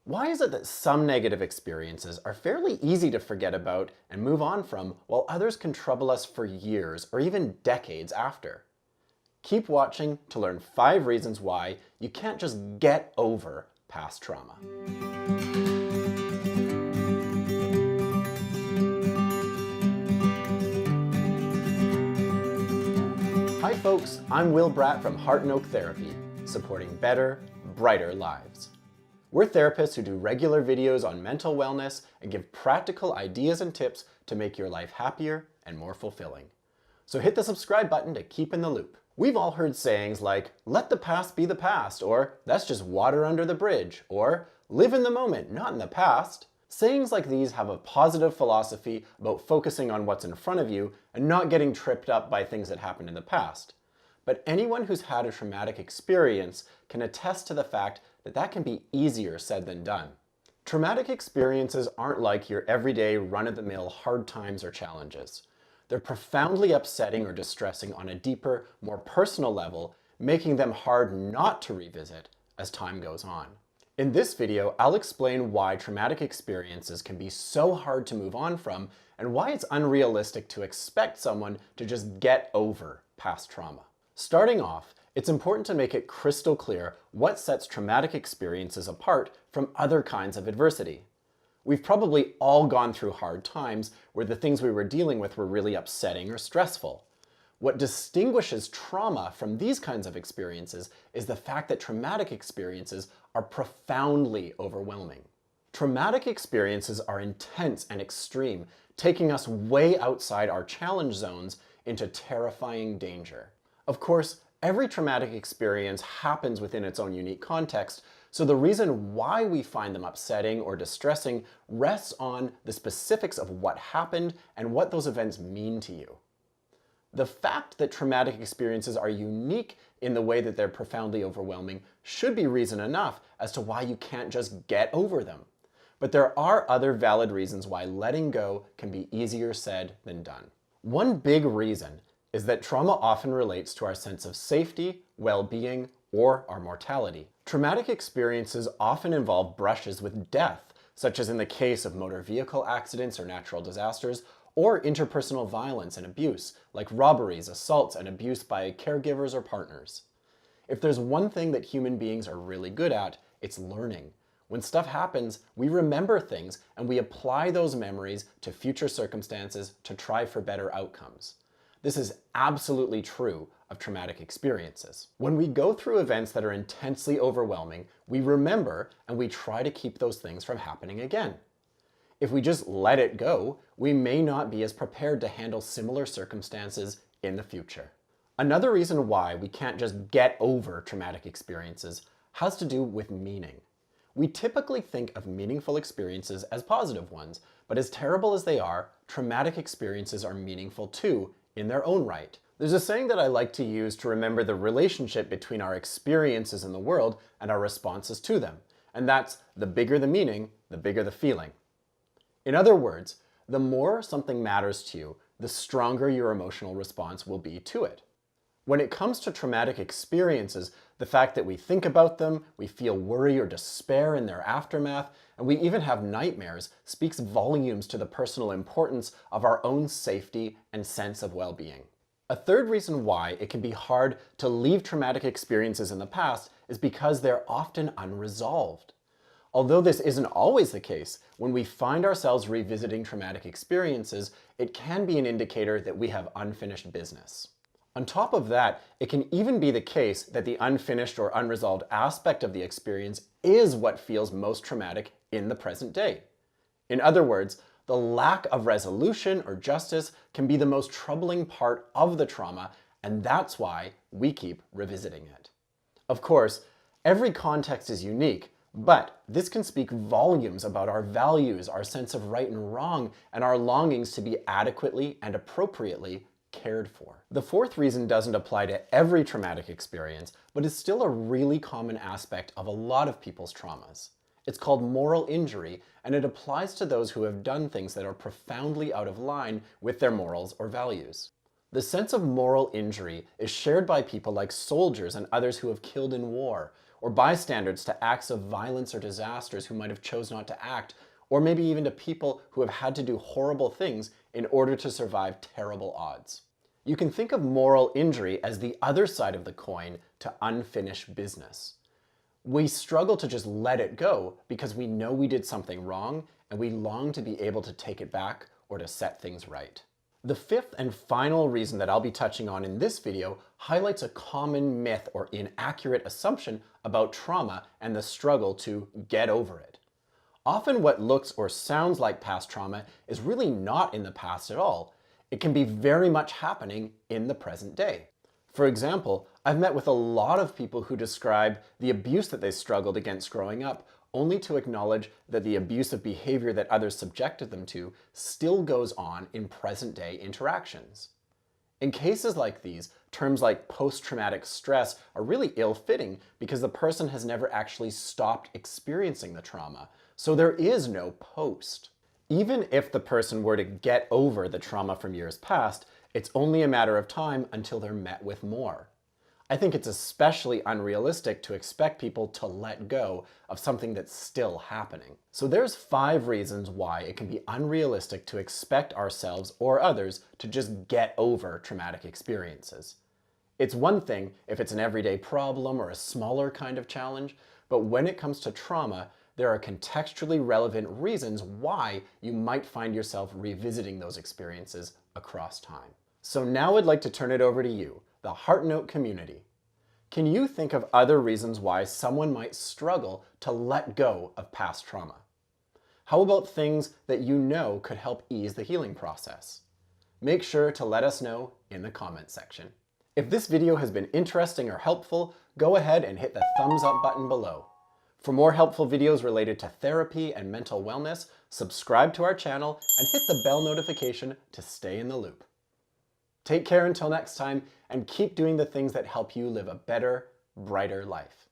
Why is it that some negative experiences are fairly easy to forget about and move on from, while others can trouble us for years or even decades after? Keep watching to learn 5 reasons why you can't just get over past trauma. Hi folks, I'm Will Bratt from Heart and Oak Therapy, supporting better, brighter lives. We're therapists who do regular videos on mental wellness and give practical ideas and tips to make your life happier and more fulfilling. So hit the subscribe button to keep in the loop. We've all heard sayings like, let the past be the past, or that's just water under the bridge, or live in the moment, not in the past. Sayings like these have a positive philosophy about focusing on what's in front of you and not getting tripped up by things that happened in the past. But anyone who's had a traumatic experience can attest to the fact that that can be easier said than done. Traumatic experiences aren't like your everyday run-of-the-mill hard times or challenges. They're profoundly upsetting or distressing on a deeper, more personal level, making them hard not to revisit as time goes on. In this video, I'll explain why traumatic experiences can be so hard to move on from and why it's unrealistic to expect someone to just get over past trauma. Starting off, it's important to make it crystal clear what sets traumatic experiences apart from other kinds of adversity. We've probably all gone through hard times where the things we were dealing with were really upsetting or stressful. What distinguishes trauma from these kinds of experiences is the fact that traumatic experiences are profoundly overwhelming. Traumatic experiences are intense and extreme, taking us way outside our challenge zones into terrifying danger. Of course, every traumatic experience happens within its own unique context, so the reason why we find them upsetting or distressing rests on the specifics of what happened and what those events mean to you. The fact that traumatic experiences are unique in the way that they're profoundly overwhelming should be reason enough as to why you can't just get over them. But there are other valid reasons why letting go can be easier said than done. One big reason is that trauma often relates to our sense of safety, well-being, or our mortality. Traumatic experiences often involve brushes with death, such as in the case of motor vehicle accidents or natural disasters, or interpersonal violence and abuse, like robberies, assaults, and abuse by caregivers or partners. If there's one thing that human beings are really good at, it's learning. When stuff happens, we remember things and we apply those memories to future circumstances to try for better outcomes. This is absolutely true of traumatic experiences. When we go through events that are intensely overwhelming, we remember and we try to keep those things from happening again. If we just let it go, we may not be as prepared to handle similar circumstances in the future. Another reason why we can't just get over traumatic experiences has to do with meaning. We typically think of meaningful experiences as positive ones, but as terrible as they are, traumatic experiences are meaningful too, in their own right. There's a saying that I like to use to remember the relationship between our experiences in the world and our responses to them, and that's the bigger the meaning, the bigger the feeling. In other words, the more something matters to you, the stronger your emotional response will be to it. When it comes to traumatic experiences, the fact that we think about them, we feel worry or despair in their aftermath, and we even have nightmares speaks volumes to the personal importance of our own safety and sense of well-being. A third reason why it can be hard to leave traumatic experiences in the past is because they're often unresolved. Although this isn't always the case, when we find ourselves revisiting traumatic experiences, it can be an indicator that we have unfinished business. On top of that, it can even be the case that the unfinished or unresolved aspect of the experience is what feels most traumatic in the present day. In other words, the lack of resolution or justice can be the most troubling part of the trauma, and that's why we keep revisiting it. Of course, every context is unique, but this can speak volumes about our values, our sense of right and wrong, and our longings to be adequately and appropriately cared for. The fourth reason doesn't apply to every traumatic experience, but is still a really common aspect of a lot of people's traumas. It's called moral injury, and it applies to those who have done things that are profoundly out of line with their morals or values. The sense of moral injury is shared by people like soldiers and others who have killed in war, or bystanders to acts of violence or disasters who might have chose not to act, or maybe even to people who have had to do horrible things in order to survive terrible odds. You can think of moral injury as the other side of the coin to unfinished business. We struggle to just let it go because we know we did something wrong and we long to be able to take it back or to set things right. The fifth and final reason that I'll be touching on in this video highlights a common myth or inaccurate assumption about trauma and the struggle to get over it. Often what looks or sounds like past trauma is really not in the past at all. It can be very much happening in the present day. For example, I've met with a lot of people who describe the abuse that they struggled against growing up, only to acknowledge that the abusive behavior that others subjected them to still goes on in present-day interactions. In cases like these, terms like post-traumatic stress are really ill-fitting because the person has never actually stopped experiencing the trauma, so there is no post. Even if the person were to get over the trauma from years past, it's only a matter of time until they're met with more. I think it's especially unrealistic to expect people to let go of something that's still happening. So there's 5 reasons why it can be unrealistic to expect ourselves or others to just get over traumatic experiences. It's one thing if it's an everyday problem or a smaller kind of challenge, but when it comes to trauma, there are contextually relevant reasons why you might find yourself revisiting those experiences across time. So now I'd like to turn it over to you, the HeartNote community. Can you think of other reasons why someone might struggle to let go of past trauma? How about things that you know could help ease the healing process? Make sure to let us know in the comments section. If this video has been interesting or helpful, go ahead and hit the thumbs up button below. For more helpful videos related to therapy and mental wellness, subscribe to our channel and hit the bell notification to stay in the loop. Take care until next time, and keep doing the things that help you live a better, brighter life.